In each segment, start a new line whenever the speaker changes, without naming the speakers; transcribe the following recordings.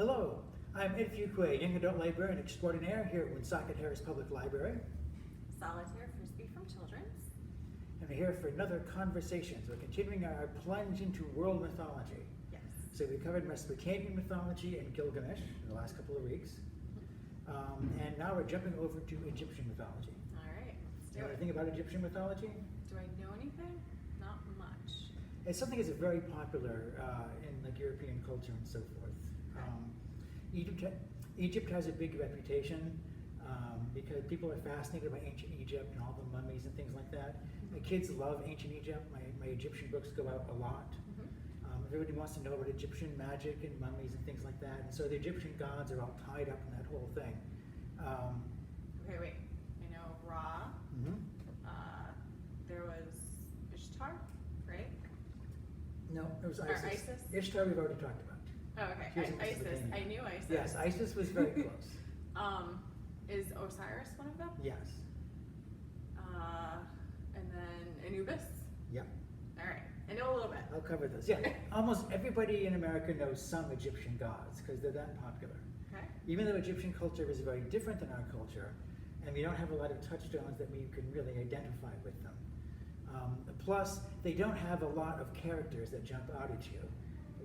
Hello, I'm Ed Fuqua, young adult librarian extraordinaire here at Woonsocket Harris Public Library.
Solitaire Frisbee from Children's.
And we're here for another conversation. So we're continuing our plunge into world mythology.
Yes.
So we covered Mesopotamian mythology and Gilgamesh in the last couple of weeks. And now we're jumping over to Egyptian mythology.
All right, let's
Do you
do
know
it.
anything about Egyptian mythology?
Do I know anything? Not much.
It's something that's very popular in like European culture and so forth. Egypt has a big reputation because people are fascinated by ancient Egypt and all the mummies and things like that. The kids love ancient Egypt. My Egyptian books go out a lot. Everybody wants to know about Egyptian magic and mummies and things like that. And so the Egyptian gods are all tied up in that whole thing.
Okay, wait. I know Ra.
Mhm.
There was Ishtar, right?
No, it was
Or
Isis.
Isis?
Ishtar we've already talked about.
Oh, okay.
She was in
Isis.
Mesopotamia.
I knew Isis.
Yes, Isis was very close.
Is Osiris one of them?
Yes.
And then Anubis.
Yep.
All right. I know a little bit.
I'll cover those. Yeah, almost everybody in America knows some Egyptian gods because they're that popular.
Okay.
Even though Egyptian culture is very different than our culture, and we don't have a lot of touchstones that we can really identify with them. Plus, they don't have a lot of characters that jump out at you,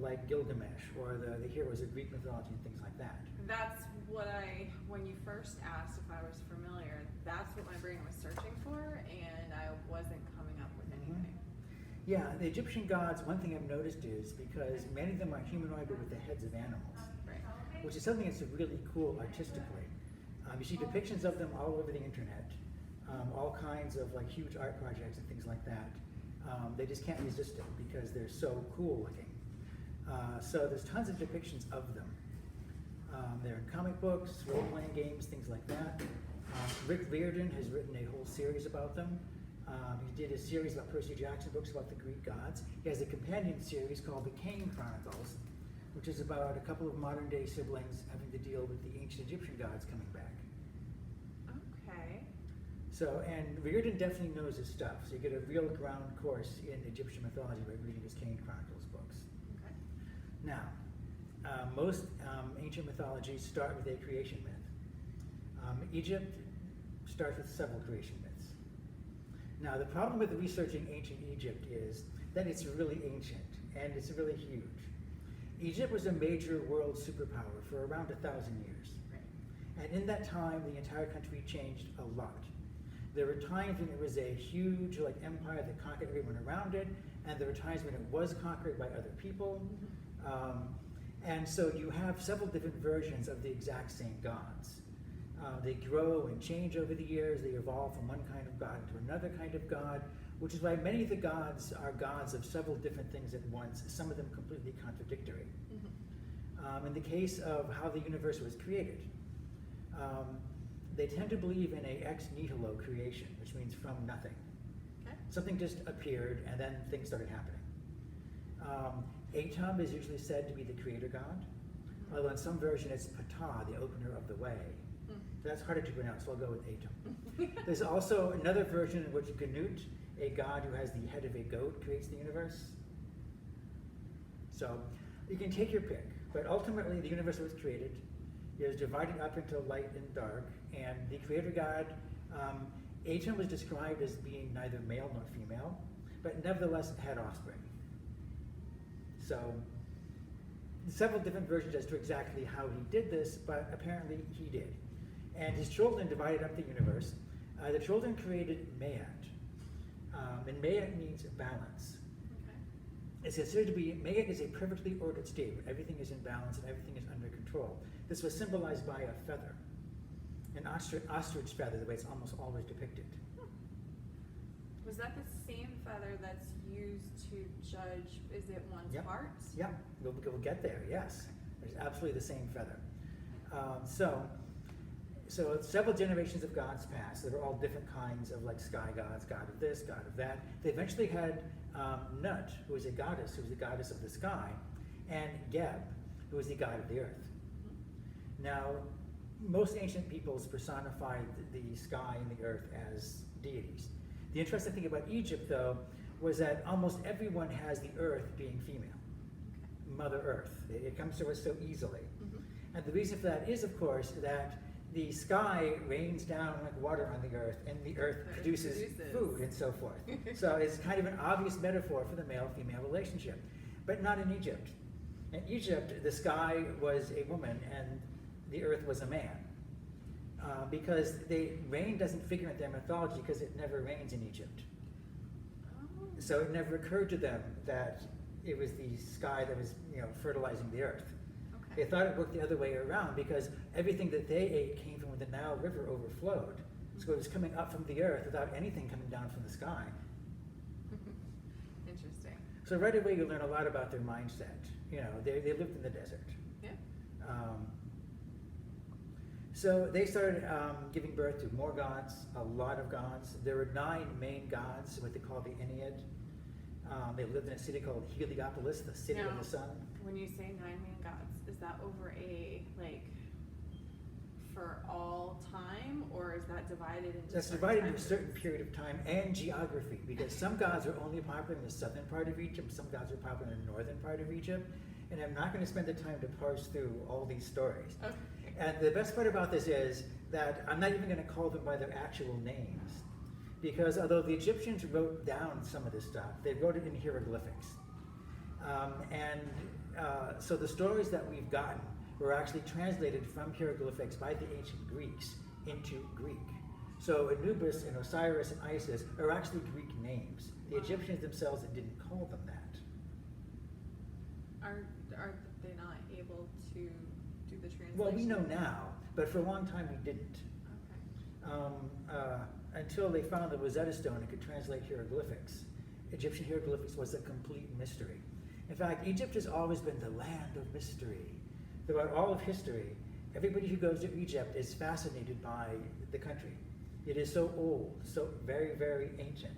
like Gilgamesh or the heroes of Greek mythology and things like that.
That's what when you first asked if I was familiar, that's what my brain was searching for, and I wasn't coming up with anything.
Yeah, the Egyptian gods, one thing I've noticed is because many of them are humanoid but with the heads of animals,
Right.
which is something that's really cool artistically. You see depictions of them all over the internet, all kinds of like huge art projects and things like that. They just can't resist it because they're so cool looking. So there's tons of depictions of them. They're in comic books, role-playing games, things like that. Rick Riordan has written a whole series about them. He did a series about Percy Jackson books about the Greek gods. He has a companion series called The Cain Chronicles, which is about a couple of modern-day siblings having to deal with the ancient Egyptian gods coming back.
Okay.
So, and Riordan definitely knows his stuff. So you get a real ground course in Egyptian mythology by reading his Cain Chronicles books.
Okay.
Now, most ancient mythologies start with a creation myth. Egypt starts with several creation myths. Now, the problem with researching ancient Egypt is that it's really ancient and it's really huge. Egypt was a major world superpower for around 1,000 years.
Right.
And in that time, the entire country changed a lot. There were times when it was a huge empire that conquered everyone around it, and there were times when it was conquered by other people. And so you have several different versions of the exact same gods. They grow and change over the years. They evolve from one kind of god to another kind of god, which is why many of the gods are gods of several different things at once, some of them completely contradictory. In the case of how the universe was created, they tend to believe in a ex nihilo creation, which means from nothing.
Okay.
Something just appeared and then things started happening. Atum is usually said to be the creator god, although in some version it's Ptah, the opener of the way. That's harder to pronounce, so I'll go with Atum. There's also another version in which Ganut, a god who has the head of a goat, creates the universe. So you can take your pick, but ultimately the universe was created. It was divided up into light and dark, and the creator god, Atum was described as being neither male nor female, but nevertheless had offspring. So several different versions as to exactly how he did this, but apparently he did. And his children divided up the universe. The children created Mayat. And Mayat means balance.
Okay.
It's considered to be, Mayat is a perfectly ordered state where everything is in balance and everything is under control. This was symbolized by a feather, an ostrich feather, the way it's almost always depicted.
Was that the same feather that's used to judge, is it one's
Yep.
parts?
Yeah, we'll get there, yes. There's absolutely the same feather. So several generations of gods passed. There were all different kinds of sky gods, god of this, god of that. They eventually had Nut, who was a goddess, who was the goddess of the sky, and Geb, who was the god of the earth. Now, most ancient peoples personified the sky and the earth as deities. The interesting thing about Egypt, though, was that almost everyone has the earth being female. Mother Earth. It comes to us so easily. And the reason for that is, of course, that the sky rains down like water on the earth, and the earth produces food and so forth. So it's kind of an obvious metaphor for the male-female relationship, but not in Egypt. In Egypt, the sky was a woman and the earth was a man. Because rain doesn't figure in their mythology because it never rains in Egypt.
Oh.
So it never occurred to them that it was the sky that was, fertilizing the earth.
Okay.
They thought it worked the other way around because everything that they ate came from when the Nile River overflowed. So it was coming up from the earth without anything coming down from the sky.
Interesting.
So right away you learn a lot about their mindset. They lived in the desert.
Yeah.
So they started giving birth to more gods, a lot of gods. There were 9 main gods, what they call the Ennead. They lived in a city called Heliopolis, the city of the sun.
When you say 9 main gods, is that over for all time, or is that divided into
That's
certain
divided
time
into a certain
periods?
period of time and geography, because some gods are only popular in the southern part of Egypt, some gods are popular in the northern part of Egypt, and I'm not going to spend the time to parse through all these stories.
Okay.
And the best part about this is that I'm not even going to call them by their actual names, because although the Egyptians wrote down some of this stuff, they wrote it in hieroglyphics. So the stories that we've gotten were actually translated from hieroglyphics by the ancient Greeks into Greek. So Anubis and Osiris and Isis are actually Greek names. The Egyptians themselves didn't call them that.
Are they not able to do the translation?
Well, we know now, but for a long time we didn't.
Okay.
Until they found the Rosetta Stone and could translate hieroglyphics. Egyptian hieroglyphics was a complete mystery. In fact, Egypt has always been the land of mystery. Throughout all of history, everybody who goes to Egypt is fascinated by the country. It is so old, so very, very ancient.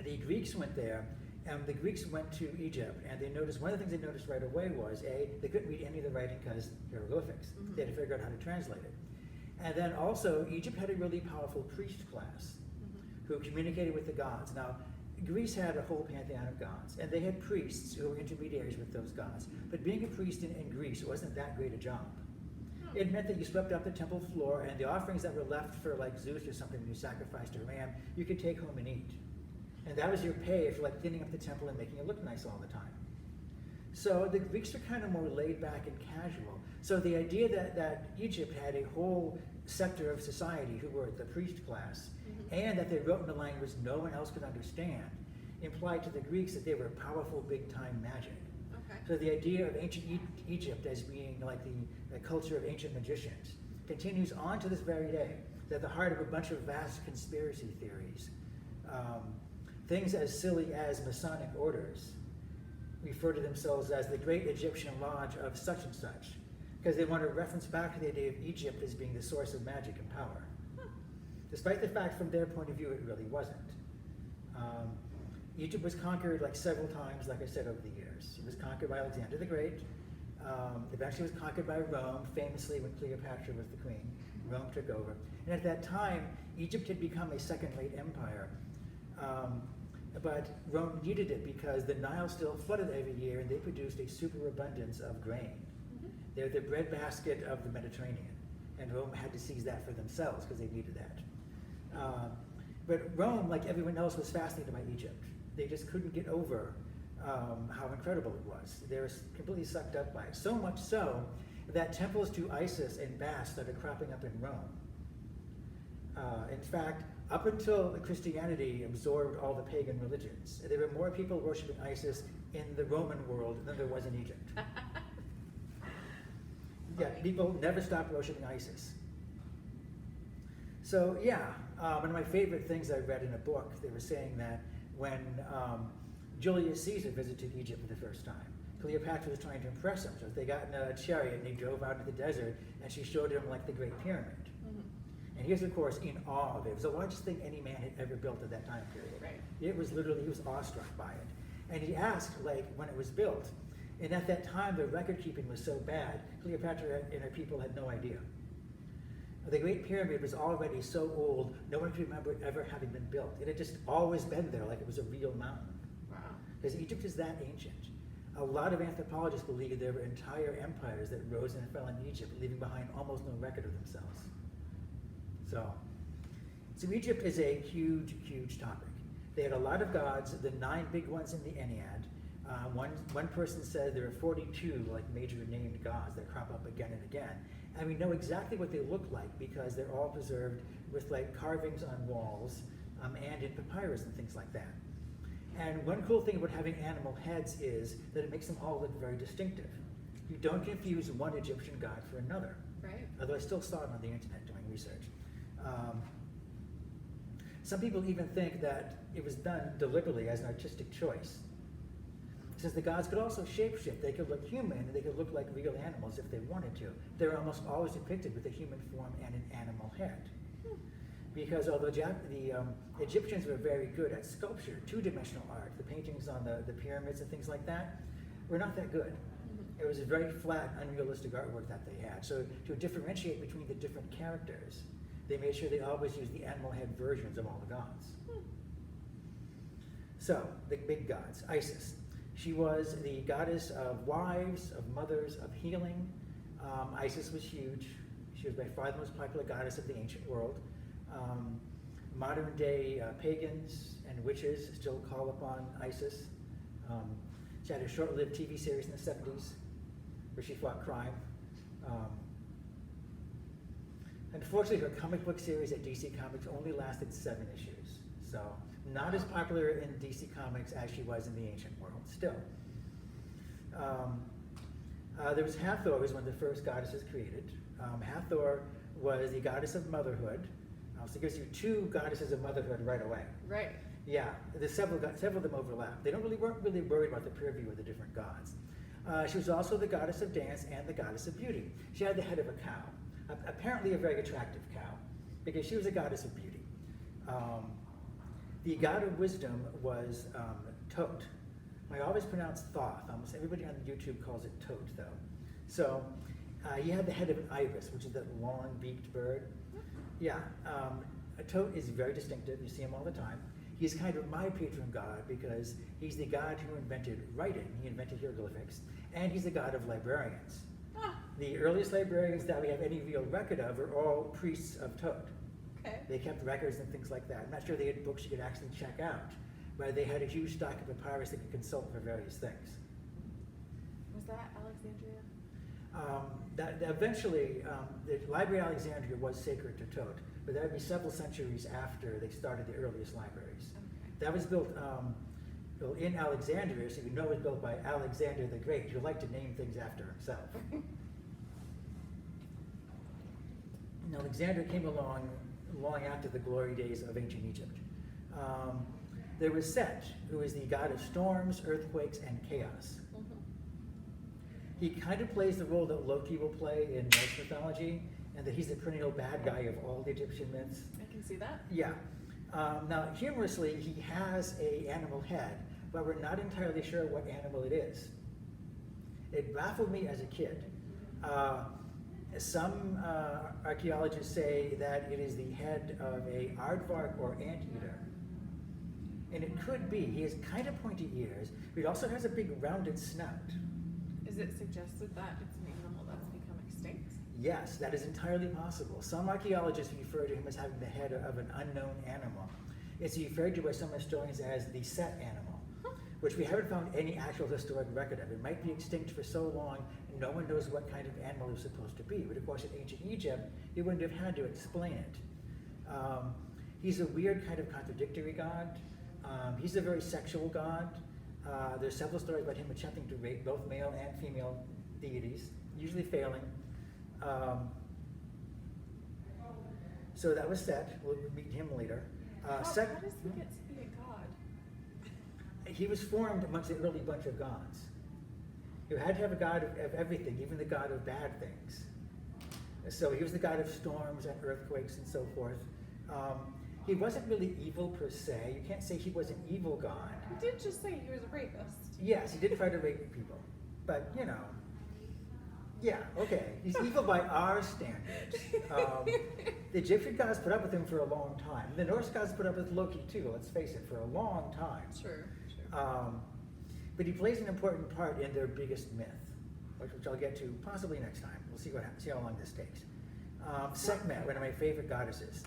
The Greeks went there, and the Greeks went to Egypt, and they noticed, one of the things they noticed right away was, they couldn't read any of the writing because hieroglyphics.
Mm-hmm.
They had to figure out how to translate it. And then also, Egypt had a really powerful priest class who communicated with the gods. Now, Greece had a whole pantheon of gods, and they had priests who were intermediaries with those gods. But being a priest in Greece wasn't that great a job. It meant that you swept up the temple floor, and the offerings that were left for like Zeus or something when you sacrificed a ram, you could take home and eat. And that was your pay for like cleaning up the temple and making it look nice all the time. So the Greeks were kind of more laid back and casual. So the idea that Egypt had a whole sector of society who were the priest class, and that they wrote in a language no one else could understand, implied to the Greeks that they were powerful big-time magic.
Okay.
So the idea of ancient Egypt as being like the culture of ancient magicians continues on to this very day. They're at the heart of a bunch of vast conspiracy theories. Things as silly as Masonic orders refer to themselves as the Great Egyptian Lodge of such and such, because they want to reference back to the idea of Egypt as being the source of magic and power. Despite the fact from their point of view it really wasn't. Egypt was conquered like several times, like I said, over the years. It was conquered by Alexander the Great. Eventually it was conquered by Rome, famously when Cleopatra was the queen. Rome took over. And at that time, Egypt had become a second-rate empire. But Rome needed it because the Nile still flooded every year, and they produced a superabundance of grain. They're the breadbasket of the Mediterranean, and Rome had to seize that for themselves because they needed that. But Rome, like everyone else, was fascinated by Egypt. They just couldn't get over how incredible it was. They were completely sucked up by it. So much so that temples to Isis and Bast started cropping up in Rome. In fact, up until Christianity absorbed all the pagan religions, there were more people worshiping Isis in the Roman world than there was in Egypt. Yeah, people never stopped worshiping Isis. So yeah, one of my favorite things I read in a book, they were saying that when Julius Caesar visited Egypt for the first time, Cleopatra was trying to impress him. So they got in a chariot and they drove out into the desert, and she showed him like the Great Pyramid. And he was, of course, in awe of it. It was the largest thing any man had ever built at that time period.
Right.
It was literally, he was awestruck by it. And he asked, like, when it was built. And at that time, the record keeping was so bad, Cleopatra and her people had no idea. The Great Pyramid was already so old, no one could remember it ever having been built. It had just always been there, like it was a real mountain.
Wow.
Because Egypt is that ancient. A lot of anthropologists believe there were entire empires that rose and fell in Egypt, leaving behind almost no record of themselves. So Egypt is a huge, huge topic. They had a lot of gods, the 9 big ones in the Ennead. One person said there are 42 like major named gods that crop up again and again. And we know exactly what they look like because they're all preserved with like carvings on walls and in papyrus and things like that. And one cool thing about having animal heads is that it makes them all look very distinctive. You don't confuse one Egyptian god for another.
Right.
Although I still saw it on the internet doing research. Some people even think that it was done deliberately as an artistic choice. Since the gods could also shapeshift, they could look human and they could look like real animals if they wanted to. They're almost always depicted with a human form and an animal head. Because although the Egyptians were very good at sculpture, 2-dimensional art, the paintings on the pyramids and things like that, were not that good. It was a very flat, unrealistic artwork that they had. So to differentiate between the different characters, they made sure they always used the animal head versions of all the gods. So, the big gods, Isis. She was the goddess of wives, of mothers, of healing. Isis was huge. She was by far the most popular goddess of the ancient world. Modern day pagans and witches still call upon Isis. She had a short-lived TV series in the 70s where she fought crime. Unfortunately, her comic book series at DC Comics only lasted 7 issues. So not as popular in DC Comics as she was in the ancient world, still. There was Hathor, who was one of the first goddesses created. Hathor was the goddess of motherhood. So it gives you 2 goddesses of motherhood right away.
Right.
Yeah, there's several of them overlap. They weren't really worried about the purview of the different gods. She was also the goddess of dance and the goddess of beauty. She had the head of a cow, apparently a very attractive cow, because she was a goddess of beauty. The god of wisdom was Tot. I always pronounce Thoth. Almost everybody on YouTube calls it Tot, though. So he had the head of an ibis, which is that long-beaked bird. Yeah, Tot is very distinctive. You see him all the time. He's kind of my patron god because he's the god who invented writing. He invented hieroglyphics, and he's the god of librarians. The earliest librarians that we have any real record of are all priests of Tot.
Okay.
They kept records and things like that. I'm not sure they had books you could actually check out, but they had a huge stock of papyrus they could consult for various things.
Was that Alexandria?
Eventually, the Library of Alexandria was sacred to Tot, but that would be several centuries after they started the earliest libraries.
Okay.
That was built in Alexandria, so you know it was built by Alexander the Great, who liked to name things after himself. And Alexander came along long after the glory days of ancient Egypt. There was Set, who is the god of storms, earthquakes, and chaos. He kind of plays the role that Loki will play in Norse mythology, and that he's the perennial bad guy of all the Egyptian myths.
I can see that.
Yeah. Now, humorously, he has an animal head, but we're not entirely sure what animal it is. It baffled me as a kid. Some archaeologists say that it is the head of a aardvark or anteater. And it could be. He has kind of pointy ears, but he also has a big rounded snout.
Is it suggested that it's an animal that's become extinct?
Yes, that is entirely possible. Some archaeologists refer to him as having the head of an unknown animal. It's referred to by some historians as the Set animal, which we haven't found any actual historic record of. It might be extinct for so long, no one knows what kind of animal it was supposed to be. But of course, in ancient Egypt, he wouldn't have had to explain it. He's a weird kind of contradictory god. He's a very sexual god. There's several stories about him attempting to rape both male and female deities, usually failing. So that was Set. We'll meet him later.
How does he get to be a god?
He was formed amongst the early bunch of gods. You had to have a god of everything, even the god of bad things. So he was the god of storms and earthquakes and so forth. He wasn't really evil per se. You can't say he was an evil god.
He did just say he was a rapist.
Yes, he did try to rape people. But, you know, yeah, okay. He's evil by our standards. The Egyptian gods put up with him for a long time. The Norse gods put up with Loki too, let's face it, for a long time.
True.
but he plays an important part in their biggest myth, which I'll get to possibly next time. We'll see how long this takes. Sekhmet, one of my favorite goddesses.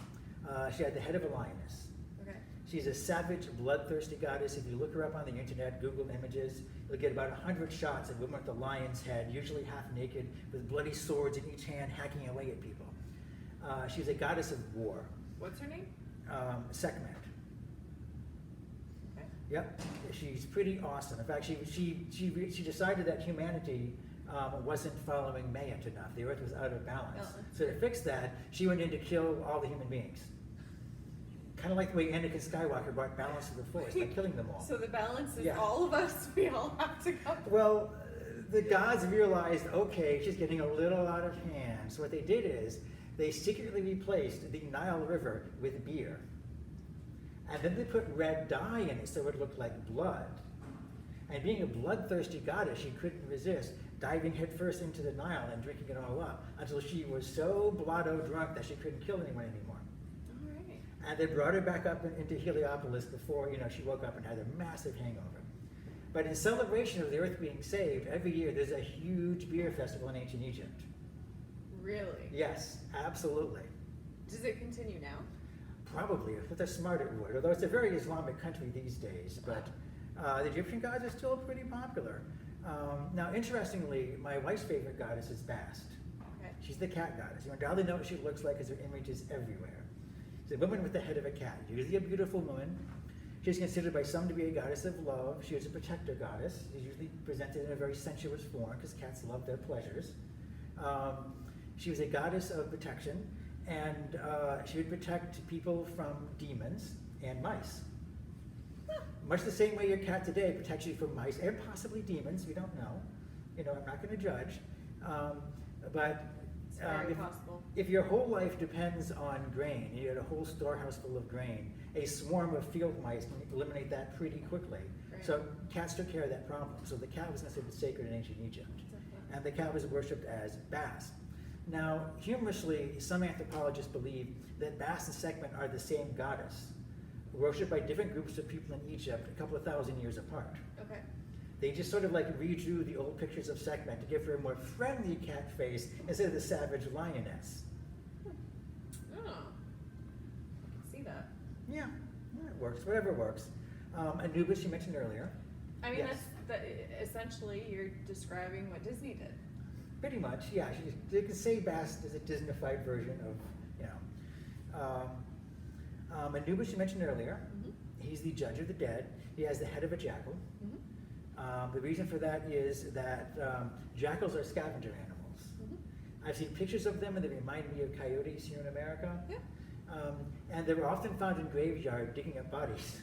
She had the head of a lioness.
Okay.
She's a savage, bloodthirsty goddess. If you look her up on the internet, Google images, you'll get about 100 shots of women with the lion's head, usually half naked, with bloody swords in each hand, hacking away at people. She's a goddess of war.
What's her name?
Sekhmet.
Okay.
Yep, she's pretty awesome. In fact, she decided that humanity wasn't following Mayat enough. The earth was out of balance.
Oh.
So to fix that, she went in to kill all the human beings. Kind of like the way Anakin Skywalker brought balance to the Force by killing them all.
So the balance is
Yeah.
all of us. We all have to go.
Well, the gods realized, okay, she's getting a little out of hand. So what they did is they secretly replaced the Nile River with beer. And then they put red dye in it so it looked like blood. And being a bloodthirsty goddess, she couldn't resist diving headfirst into the Nile and drinking it all up until she was so blotto drunk that she couldn't kill anyone anymore.
All right.
And they brought her back up into Heliopolis before, she woke up and had a massive hangover. But in celebration of the earth being saved, every year there's a huge beer festival in ancient Egypt.
Really?
Yes, absolutely.
Does it continue now?
Probably, if they're smart it would, although it's a very Islamic country these days, but the Egyptian gods are still pretty popular. Now, interestingly, my wife's favorite goddess is Bast.
Okay.
She's the cat goddess. You hardly know what she looks like because her image is everywhere. She's a woman with the head of a cat, usually a beautiful woman. She's considered by some to be a goddess of love. She is a protector goddess. She's usually presented in a very sensuous form because cats love their pleasures. She was a goddess of protection, and she would protect people from demons and mice. Much the same way your cat today protects you from mice and possibly demons. We don't know. I'm not going to judge. But
It's very possible.
if your whole life depends on grain, you had a whole storehouse full of grain, a swarm of field mice can eliminate that pretty quickly.
Right.
So cats took care of that problem. So the cat was considered sacred in ancient Egypt. And the cat was worshipped as Bast. Now, humorously, some anthropologists believe that Bast and Sekhmet are the same goddess, worshipped by different groups of people in Egypt a couple of thousand years apart.
Okay.
They just sort of like redrew the old pictures of Sekhmet to give her a more friendly cat face instead of the savage lioness.
Oh. I can see that.
Yeah, it works, whatever works. Anubis, you mentioned earlier.
I mean,
Yes.
essentially you're describing what Disney did.
Pretty much, yeah. You can say Bast is a Disneyfied version of, Anubis, you mentioned earlier.
Mm-hmm.
He's the judge of the dead. He has the head of a jackal.
Mm-hmm.
The reason for that is that jackals are scavenger animals.
Mm-hmm.
I've seen pictures of them and they remind me of coyotes here in America.
Yeah.
And they were often found in graveyard digging up bodies.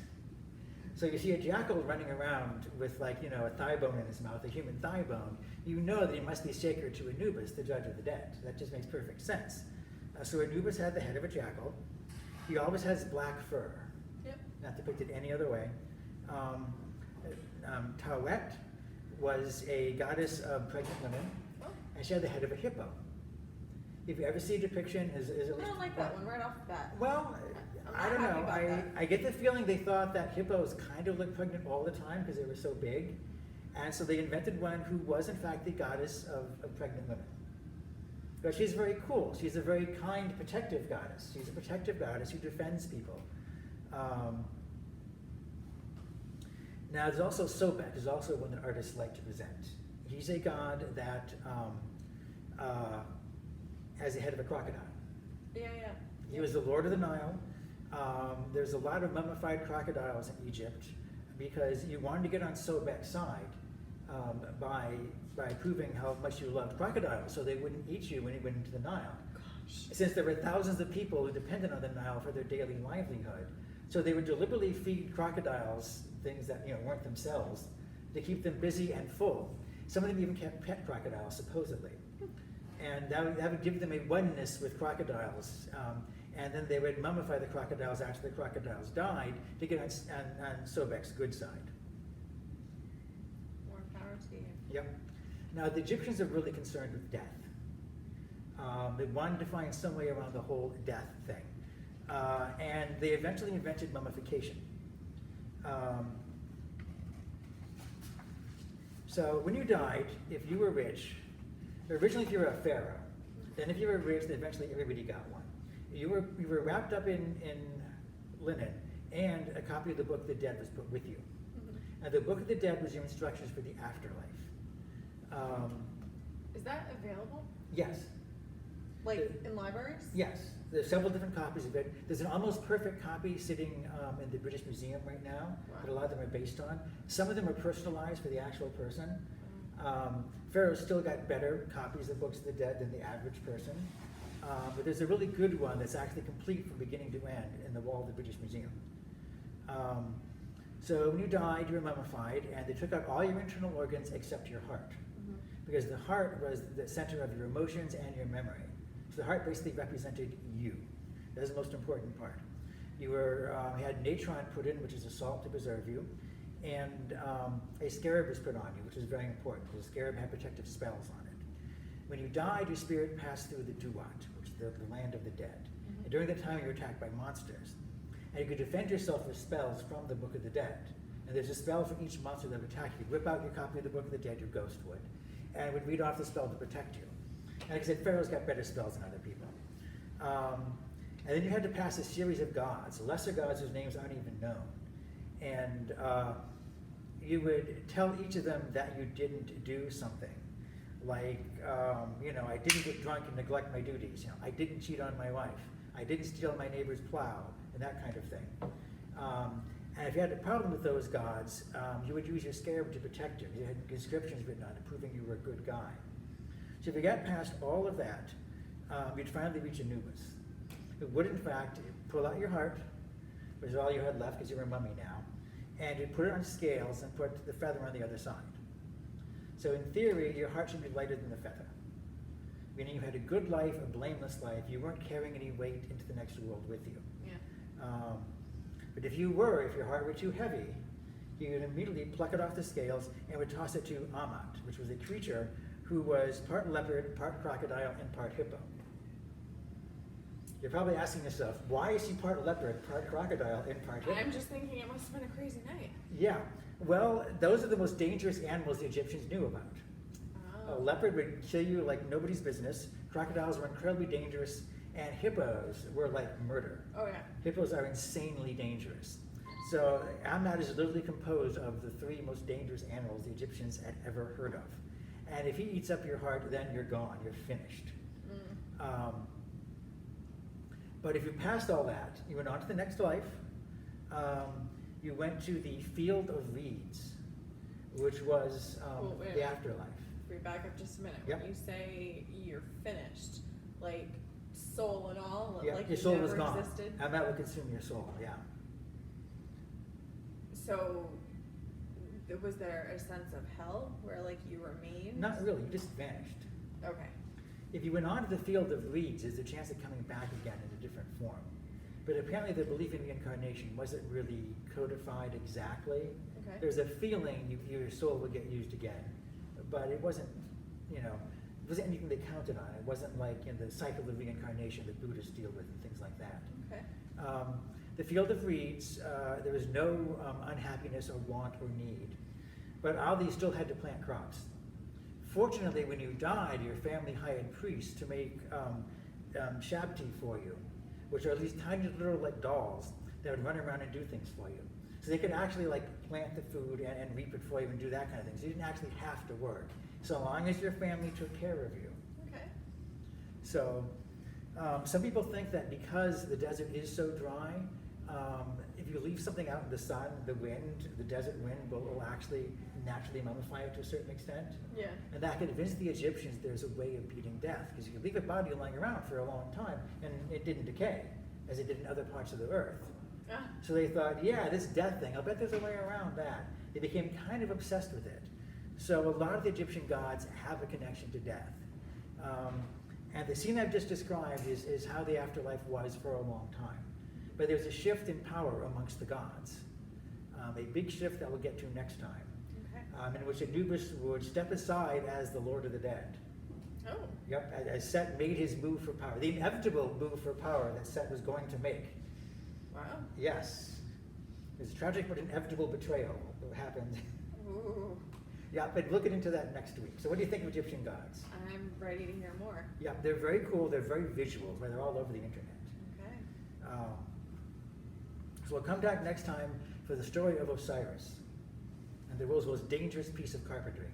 So you see a jackal running around with a thigh bone in his mouth, a human thigh bone, you know that he must be sacred to Anubis, the judge of the dead. That just makes perfect sense. So Anubis had the head of a jackal. He always has black fur,
Yep.
not depicted any other way. Tawet was a goddess of pregnant women,
Oh.
and she had the head of a hippo. If you ever see a depiction, is
I don't like that one right off the bat.
Well,
I'm
I don't
not
know.
happy about that.
I get the feeling they thought that hippos kind of looked pregnant all the time because they were so big. And so they invented one who was in fact the goddess of pregnant women. But she's very cool. She's a very kind, protective goddess. She's a protective goddess who defends people. Now there's also Sobek, who's also one that artists like to present. He's a god that has the head of a crocodile.
Yeah.
He was the Lord of the Nile. There's a lot of mummified crocodiles in Egypt because you wanted to get on Sobek's side by proving how much you loved crocodiles, so they wouldn't eat you when you went into the Nile.
Gosh.
Since there were thousands of people who depended on the Nile for their daily livelihood, so they would deliberately feed crocodiles things that weren't themselves to keep them busy and full. Some of them even kept pet crocodiles, supposedly, and that would give them a oneness with crocodiles. And then they would mummify the crocodiles after the crocodiles died to get on Sobek's good side.
More power to you.
Yep. Now the Egyptians are really concerned with death. They wanted to find some way around the whole death thing. And they eventually invented mummification. So when you died, if you were rich, originally if you were a pharaoh, then if you were rich, then eventually everybody got one. You were wrapped up in linen, and a copy of the Book of the Dead was put with you. And the Book of the Dead was your instructions for the afterlife.
Is that available?
Yes.
Like in libraries?
Yes. There's several different copies of it. There's an almost perfect copy sitting in the British Museum right now that a lot of them are based on. Some of them are personalized for the actual person. Pharaoh's still got better copies of Books of the Dead than the average person. But there's a really good one that's actually complete from beginning to end in the wall of the British Museum. So when you died, you were mummified, and they took out all your internal organs except your heart. Because the heart was the center of your emotions and your memory. So the heart basically represented you. That was the most important part. You had natron put in, which is a salt to preserve you, and a scarab was put on you, which is very important, because the scarab had protective spells on it. When you died, your spirit passed through the Duat, which is the land of the dead. And during that time, you were attacked by monsters. And you could defend yourself with spells from the Book of the Dead. And there's a spell for each monster that would attack you. Whip out your copy of the Book of the Dead, your ghost would, and would read off the spell to protect you. And like I said, Pharaoh's got better spells than other people. And then you had to pass a series of gods, lesser gods whose names aren't even known. And you would tell each of them that you didn't do something. Like, I didn't get drunk and neglect my duties. I didn't cheat on my wife. I didn't steal my neighbor's plow, and that kind of thing. And if you had a problem with those gods, you would use your scarab to protect you. You had inscriptions written on it proving you were a good guy. So if you got past all of that, you'd finally reach Anubis. It would, in fact, pull out your heart, which is all you had left because you were a mummy now, and you'd put it on scales and put the feather on the other side. So in theory, your heart should be lighter than the feather, meaning you had a good life, a blameless life. You weren't carrying any weight into the next world with you.
Yeah.
But if your heart were too heavy, you would immediately pluck it off the scales and would toss it to Amat, which was a creature who was part leopard, part crocodile, and part hippo. You're probably asking yourself, why is he part leopard, part crocodile, and part hippo?
I'm just thinking it must have been a crazy night.
Yeah. Well, those are the most dangerous animals the Egyptians knew about.
Oh.
A leopard would kill you like nobody's business. Crocodiles were incredibly dangerous, and hippos were like murder.
Oh, yeah.
Hippos are insanely dangerous. So Amat is literally composed of the three most dangerous animals the Egyptians had ever heard of. And if he eats up your heart, then you're gone. You're finished. But if you passed all that, you went on to the next life. You went to the field of reeds, which was the afterlife.
If we back up just a minute,
Yep.
when you say you're finished, like soul and all,
Yeah,
like
your
you
soul
never
was gone.
existed.
Amat would consume your soul, yeah.
So, was there a sense of hell where like you remained?
Not really, you just vanished.
Okay.
If you went on to the field of reeds, there's a chance of coming back again in a different form. But apparently the belief in reincarnation wasn't really codified exactly.
Okay.
There's a feeling your soul would get used again, but it wasn't, it wasn't anything they counted on. It wasn't like the cycle of reincarnation that Buddhists deal with and things like that.
Okay.
The field of reeds, there was no unhappiness or want or need, but Ali still had to plant crops. Fortunately, when you died, your family hired priests to make shabti for you, which are these tiny little like dolls that would run around and do things for you. So they could actually like plant the food and reap it for you and do that kind of thing. So you didn't actually have to work, so long as your family took care of you.
Okay.
So some people think that because the desert is so dry, if you leave something out in the sun, the wind, the desert wind will actually naturally mummify it to a certain extent.
Yeah.
And that convinced the Egyptians there's a way of beating death, because you could leave a body lying around for a long time and it didn't decay, as it did in other parts of the earth.
Ah.
So they thought, yeah, this death thing, I'll bet there's a way around that. They became kind of obsessed with it. So a lot of the Egyptian gods have a connection to death. And the scene I've just described is how the afterlife was for a long time. But there's a shift in power amongst the gods. A big shift that we'll get to next time.
Okay.
In which Anubis would step aside as the Lord of the Dead.
Oh.
Yep, as Set made his move for power, the inevitable move for power that Set was going to make.
Wow.
Yes. It was a tragic but inevitable betrayal that happened.
Ooh.
Yeah, but we'll get into that next week. So what do you think of Egyptian gods?
I'm ready to hear more.
Yeah, they're very cool. They're very visual. Right? They're all over the internet.
Okay.
So we'll come back next time for the story of Osiris and the world's most dangerous piece of carpentry.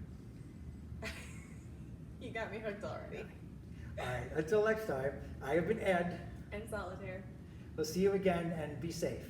You got me hooked already.
All right, until next time, I have been Ed.
And Solitaire.
We'll see you again and be safe.